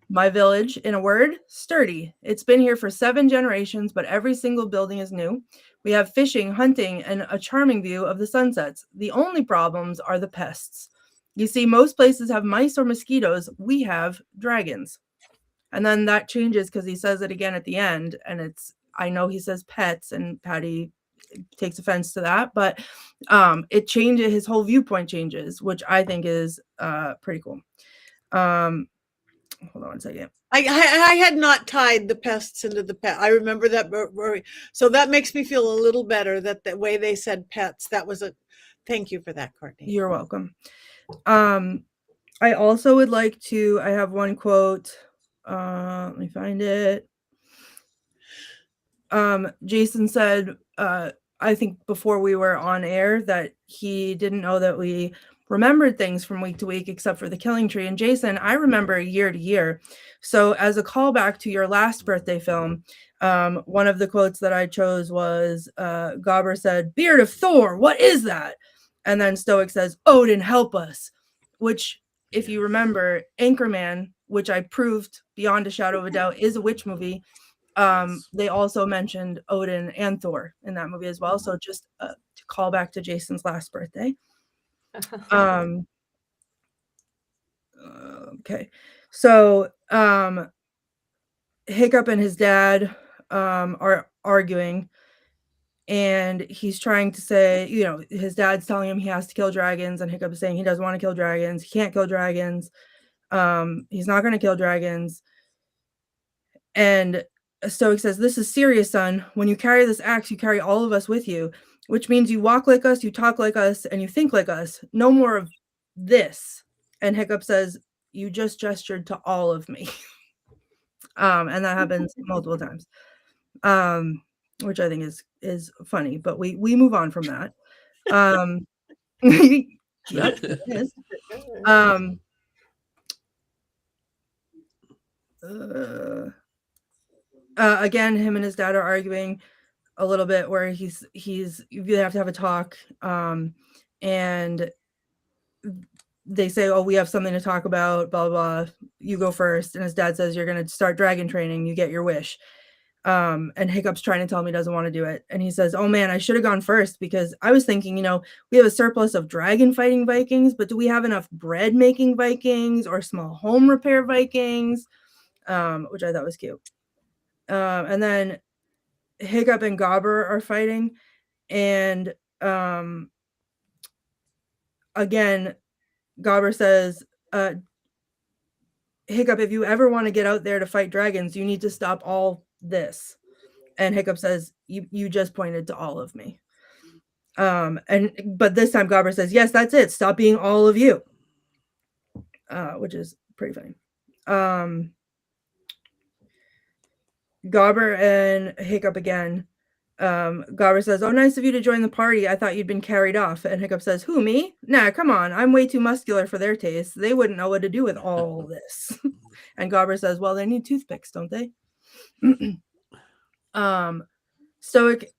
My village, in a word, sturdy. It's been here for 7 generations, but every single building is new. We have fishing, hunting, and a charming view of the sunsets. The only problems are the pests. You see, most places have mice or mosquitoes. We have dragons. And then that changes because he says it again at the end. And I know he says pets, and Patti takes offense to that, but it changes, his whole viewpoint changes, which I think is pretty cool. Hold on one second. I had not tied the pests into the pet. I remember that, so that makes me feel a little better that the way they said pets, that was thank you for that, Courtney. You're welcome. I also would like to, I have one quote. Let me find it. Jason said, I think before we were on air, that he didn't know that we remembered things from week to week except for the killing tree. And Jason, I remember year to year. So as a callback to your last birthday film, one of the quotes that I chose was Gobber said, "Beard of Thor, what is that?" And then Stoic says, "Odin, help us," which, if you remember, Anchorman, which I proved beyond a shadow of a doubt is a witch movie. They also mentioned Odin and Thor in that movie as well. So just to call back to Jason's last birthday. Okay. So Hiccup and his dad are arguing, and he's trying to say, his dad's telling him he has to kill dragons, and Hiccup is saying he doesn't want to kill dragons. He can't kill dragons. He's not going to kill dragons. And Stoic says, "This is serious, son. When you carry this axe, you carry all of us with you, which means you walk like us, you talk like us, and you think like us. No more of this." And Hiccup says, "You just gestured to all of me." And that happens multiple times, which I think is funny. But we move on from that. Yep, it is. Again, him and his dad are arguing a little bit, where he's you have to have a talk, and they say, "Oh, we have something to talk about, blah blah, you go first." And his dad says, "You're going to start dragon training, you get your wish." And Hiccup's trying to tell him he doesn't want to do it, and he says, "Oh man, I should have gone first, because I was thinking, we have a surplus of dragon fighting Vikings, but do we have enough bread making Vikings or small home repair Vikings?" Which I thought was cute. And then Hiccup and Gobber are fighting, and again, Gobber says, "Hiccup, if you ever want to get out there to fight dragons, you need to stop all this." And Hiccup says, you just pointed to all of me. But this time Gobber says, "Yes, that's it. Stop being all of you," which is pretty funny. Gobber and Hiccup again. Gobber says, "Oh, nice of you to join the party. I thought you'd been carried off." And Hiccup says, "Who, me? Nah, come on. I'm way too muscular for their taste. They wouldn't know what to do with all this." And Gobber says, "Well, they need toothpicks, don't they?" Stoic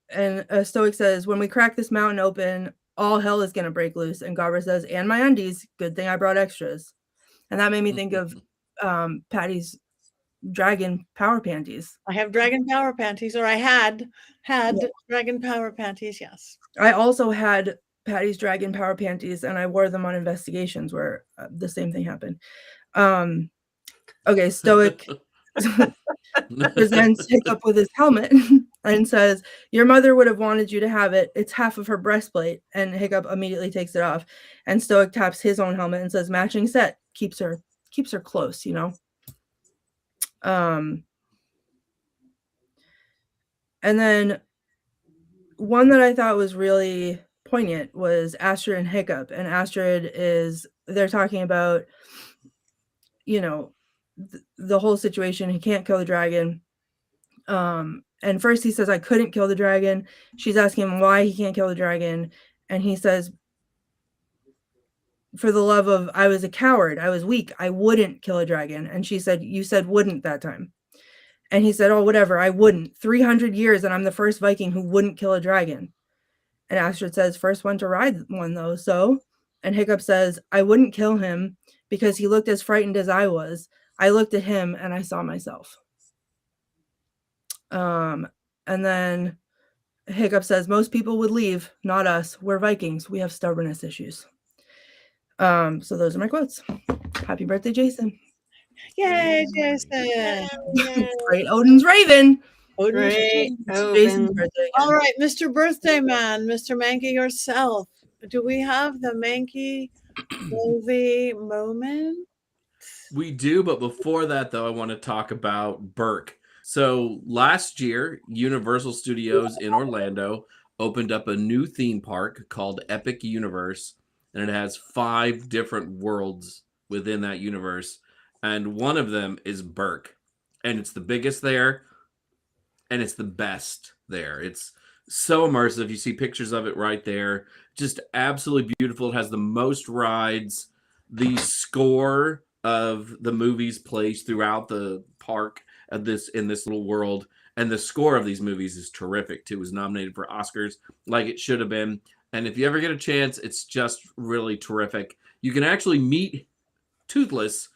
says, "When we crack this mountain open, all hell is going to break loose." And Gobber says, "And my undies. Good thing I brought extras." And that made me think of Patti's dragon power panties. I have dragon power panties, or I had dragon power panties. Yes. I also had Patti's dragon power panties, and I wore them on investigations where the same thing happened. Okay, Stoic presents Hiccup with his helmet and says, "Your mother would have wanted you to have it. It's half of her breastplate." And Hiccup immediately takes it off. And Stoic taps his own helmet and says, "Matching set. Keeps her close, And then one that I thought was really poignant was Astrid and Hiccup. And Astrid they're talking about, the whole situation. He can't kill the dragon. And first he says, "I couldn't kill the dragon." She's asking him why he can't kill the dragon. And he says, "For the love of, I was a coward. I was weak. I wouldn't kill a dragon." And she said, "You said wouldn't that time." And he said, "Oh, whatever. I wouldn't. 300 years and I'm the first Viking who wouldn't kill a dragon." And Astrid says, "First one to ride one though. So?" And Hiccup says, "I wouldn't kill him because he looked as frightened as I was. I looked at him and I saw myself." And then Hiccup says, "Most people would leave, not us. We're Vikings. We have stubbornness issues." So those are my quotes. Happy birthday, Jason. Yay, Jason. Great Odin's Raven. Great. Jason's birthday. All right, Mr. Birthday Man, Mr. Mankey yourself. Do we have the Mankey movie moment? We do, but before that, though, I want to talk about Burke. So last year, Universal Studios in Orlando opened up a new theme park called Epic Universe, and it has 5 different worlds within that universe, and one of them is Burke, and it's the biggest there, and it's the best there. It's so immersive. You see pictures of it right there. Just absolutely beautiful. It has the most rides. The score of the movies plays throughout the park in this little world, and the score of these movies is terrific too. It was nominated for Oscars like it should have been. And if you ever get a chance, it's just really terrific. You can actually meet Toothless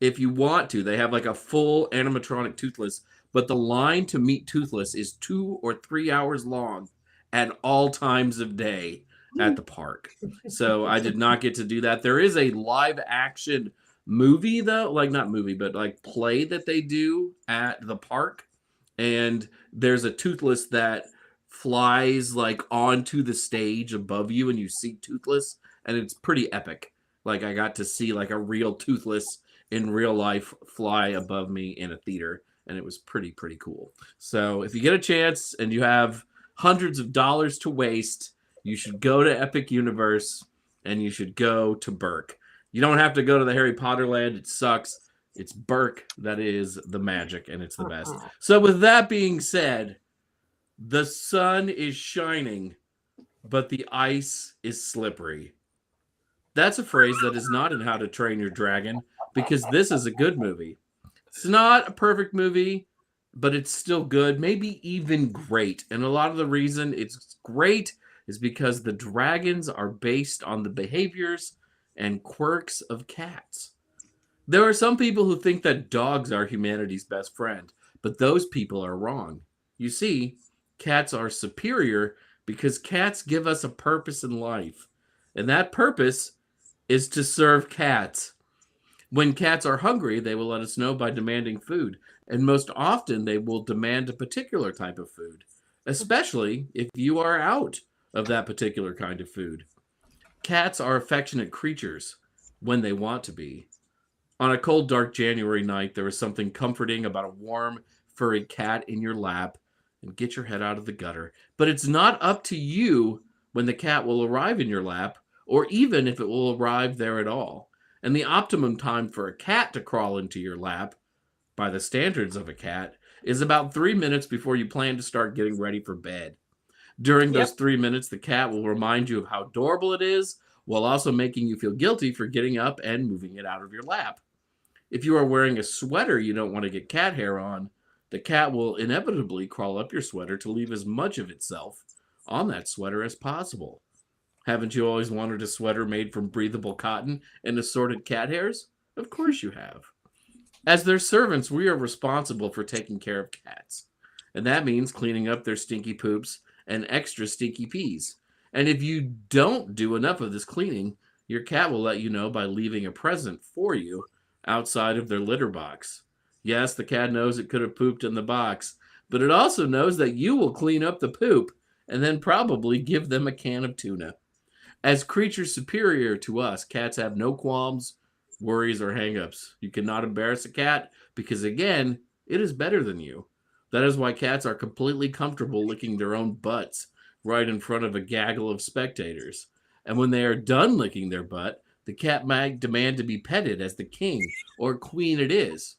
if you want to. They have like a full animatronic Toothless, but the line to meet Toothless is 2 or 3 hours long at all times of day at the park. So I did not get to do that. There is a live action movie though, like not movie, but like play that they do at the park. And there's a Toothless that flies like onto the stage above you and you see Toothless, and it's pretty epic. Like I got to see like a real Toothless in real life fly above me in a theater, and it was pretty cool. So if you get a chance and you have hundreds of dollars to waste, you should go to Epic Universe and you should go to Burke. You don't have to go to the Harry Potter land. It sucks. It's Burke that is the magic, and it's the best. So with that being said, the sun is shining, but the ice is slippery. That's a phrase that is not in How to Train Your Dragon, because this is a good movie. It's not a perfect movie, but it's still good, maybe even great. And a lot of the reason it's great is because the dragons are based on the behaviors and quirks of cats. There are some people who think that dogs are humanity's best friend, but those people are wrong. You see, cats are superior because cats give us a purpose in life, and that purpose is to serve cats. When cats are hungry, they will let us know by demanding food, and most often they will demand a particular type of food, especially if you are out of that particular kind of food. Cats are affectionate creatures when they want to be. On a cold, dark January night, there is something comforting about a warm, furry cat in your lap, and get your head out of the gutter. But it's not up to you when the cat will arrive in your lap, or even if it will arrive there at all. And the optimum time for a cat to crawl into your lap, by the standards of a cat, is about 3 minutes before you plan to start getting ready for bed. During those 3 minutes, the cat will remind you of how adorable it is, while also making you feel guilty for getting up and moving it out of your lap. If you are wearing a sweater you don't want to get cat hair on, the cat will inevitably crawl up your sweater to leave as much of itself on that sweater as possible. Haven't you always wanted a sweater made from breathable cotton and assorted cat hairs? Of course you have. As their servants, we are responsible for taking care of cats. And that means cleaning up their stinky poops and extra stinky pees. And if you don't do enough of this cleaning, your cat will let you know by leaving a present for you outside of their litter box. Yes, the cat knows it could have pooped in the box, but it also knows that you will clean up the poop and then probably give them a can of tuna. As creatures superior to us, cats have no qualms, worries, or hang-ups. You cannot embarrass a cat because, again, it is better than you. That is why cats are completely comfortable licking their own butts right in front of a gaggle of spectators. And when they are done licking their butt, the cat might demand to be petted as the king or queen it is.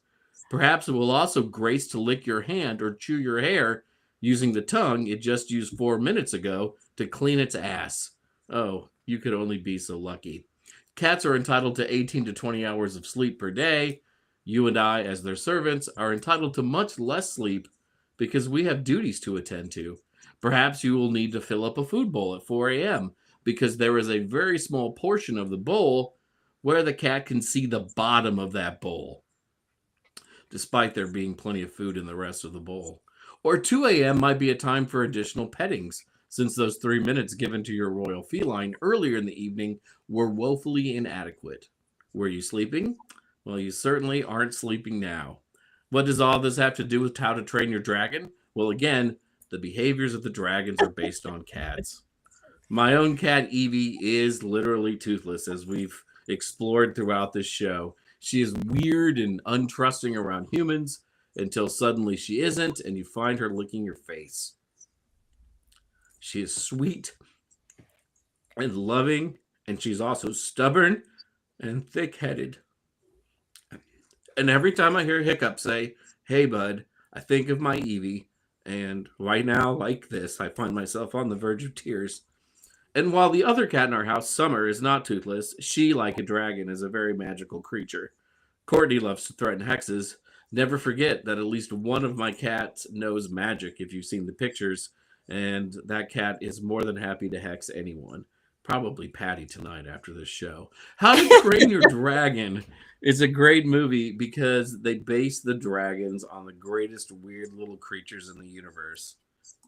Perhaps it will also grace to lick your hand or chew your hair using the tongue it just used 4 minutes ago to clean its ass. Oh, you could only be so lucky. Cats are entitled to 18 to 20 hours of sleep per day. You and I, as their servants, are entitled to much less sleep because we have duties to attend to. Perhaps you will need to fill up a food bowl at 4 a.m. because there is a very small portion of the bowl where the cat can see the bottom of that bowl, despite there being plenty of food in the rest of the bowl. Or 2 a.m. might be a time for additional pettings, since those 3 minutes given to your royal feline earlier in the evening were woefully inadequate. Were you sleeping? Well, you certainly aren't sleeping now. What does all this have to do with How to Train Your Dragon? Well, again, the behaviors of the dragons are based on cats. My own cat, Evie, is literally toothless, as we've explored throughout this show. She is weird and untrusting around humans until suddenly she isn't, and you find her licking your face. She is sweet and loving, and she's also stubborn and thick-headed. And every time I hear Hiccup say, "Hey, bud," I think of my Evie, and right now, like this, I find myself on the verge of tears. And while the other cat in our house, Summer, is not toothless, she, like a dragon, is a very magical creature. Courtney loves to threaten hexes. Never forget that at least one of my cats knows magic, if you've seen the pictures, and that cat is more than happy to hex anyone. Probably Patti tonight after this show. How to Train Your Dragon is a great movie because they base the dragons on the greatest weird little creatures in the universe.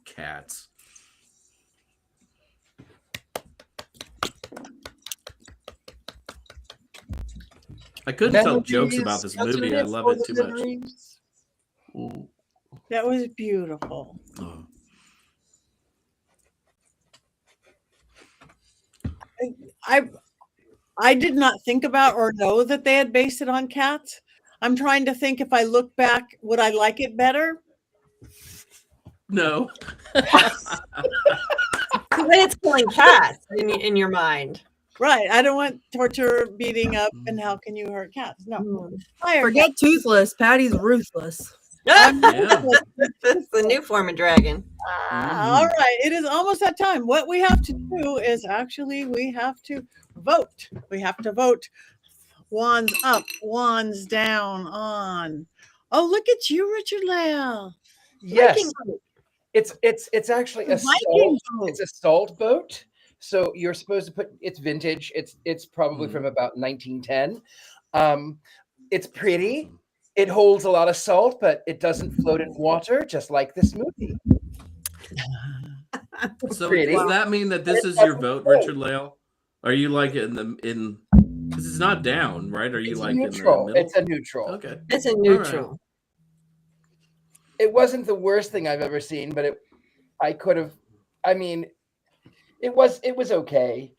Cats. I couldn't tell jokes about this movie. I love it too much. Ooh. That was beautiful. Oh. I did not think about or know that they had based it on cats. I'm trying to think if I look back, would I like it better? No. It's killing cats in your mind. Right. I don't want torture, beating up, and how can you hurt cats? No. Forget toothless. Patty's ruthless. Yeah. That's the new form of dragon. All right. It is almost that time. What we have to do is actually we have to vote. We have to vote. Wands up, wands down, on. Oh, look at you, Richard-Lael. Yes. It's actually a Viking salt. boat. It's a salt boat. So you're supposed to put it's vintage. It's probably from about 1910. It's pretty. It holds a lot of salt, but it doesn't float in water, just like this movie. So Pretty. does that mean that this is your vote, Richard-Lael? Are you like in because it's not down, right? Are you It's like neutral. in the middle? It's a neutral. Okay. It's a neutral. Right. It wasn't the worst thing I've ever seen, but it was okay.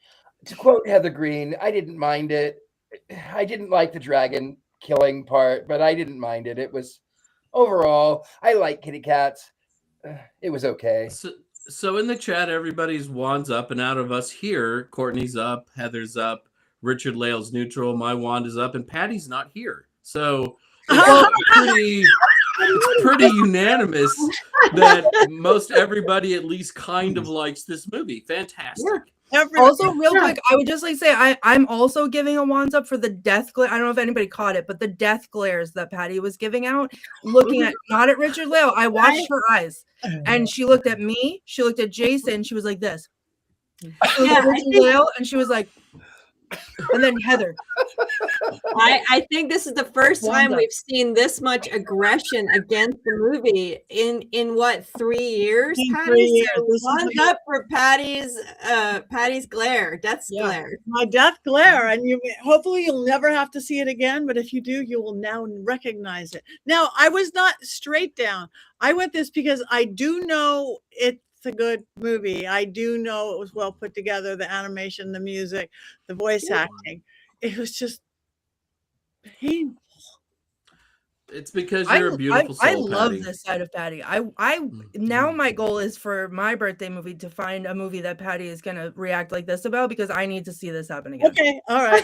To quote Heather Greene, I didn't mind it. I didn't like the dragon killing part, but I didn't mind it. It was overall, I like kitty cats. It was okay. So in the chat, everybody's wands up, and out of us here, Courtney's up, Heather's up, Richard-Lael's neutral, my wand is up, and Patty's not here. So it's pretty unanimous that most everybody at least kind of likes this movie. Fantastic. Also, real quick, I would just like to say I'm also giving a wands up for the death glare. I don't know if anybody caught it, but the death glares that Patti was giving out, looking at not at Richard-Lael. I watched her eyes, and she looked at me. She looked at Jason. She was like this. She looked at Richard-Lael, and she was like, and then Heather. I think this is the first time we've seen this much aggression against the movie in what 3 years? Patty, wands up for Patty's glare, death's glare. My death glare, and hopefully you'll never have to see it again. But if you do, you will now recognize it. Now, I was not straight down. I went this because I do know it's a good movie. I do know it was well put together. The animation, the music, the voice acting. It was just painful. It's because you're a beautiful soul, I love Patti. this side of Patti. I now my goal is for my birthday movie to find a movie that Patti is gonna react like this about, because I need to see this happen again. Okay, all right.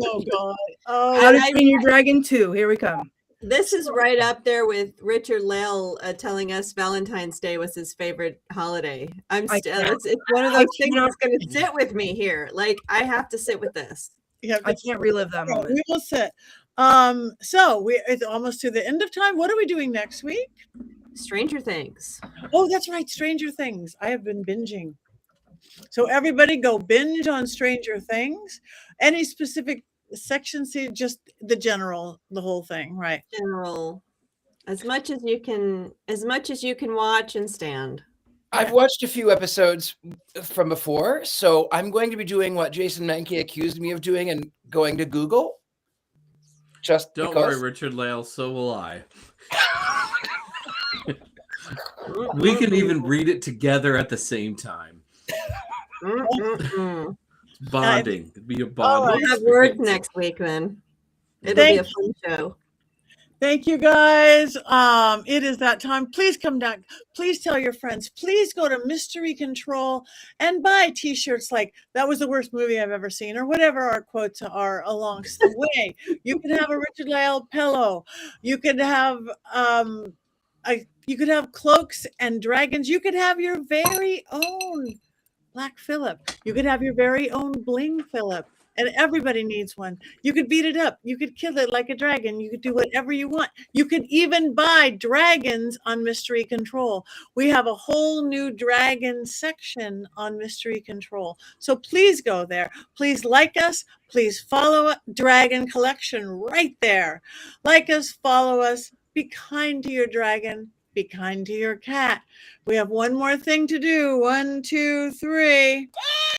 Oh God. Oh, How to Train Your Dragon 2. Here we come. This is right up there with Richard-Lael telling us Valentine's Day was his favorite holiday. It's one of those things that's going to sit with me here. Like, I have to sit with this. I can't relive that moment. We will sit. So it's almost to the end of time. What are we doing next week? Stranger Things. Oh, that's right. Stranger Things. I have been binging. So everybody go binge on Stranger Things. Any specific section? See, just the whole thing, right? General. As much as you can watch and stand. I've watched a few episodes from before, so I'm going to be doing what Jason Mankey accused me of doing and going to Google. Just Don't because. worry, Richard-Lael, so will I. We can even read it together at the same time. Bonding. It'd be a bonding. We'll have words next week then. It'll be a fun show. Thank you, guys. It is that time. Please come down. Please tell your friends. Please go to Mystery Control and buy T-shirts like "That was the worst movie I've ever seen" or whatever our quotes are along the way. You can have a Richard-Lael pillow. You could have cloaks and dragons. You could have your very own Black Phillip. You could have your very own Bling Phillip. And everybody needs one. You could beat it up. You could kill it like a dragon. You could do whatever you want. You could even buy dragons on Mystery Control. We have a whole new dragon section on Mystery Control. So please go there. Please like us. Please follow Dragon Collection right there. Like us, follow us. Be kind to your dragon. Be kind to your cat. We have one more thing to do. 1, 2, 3.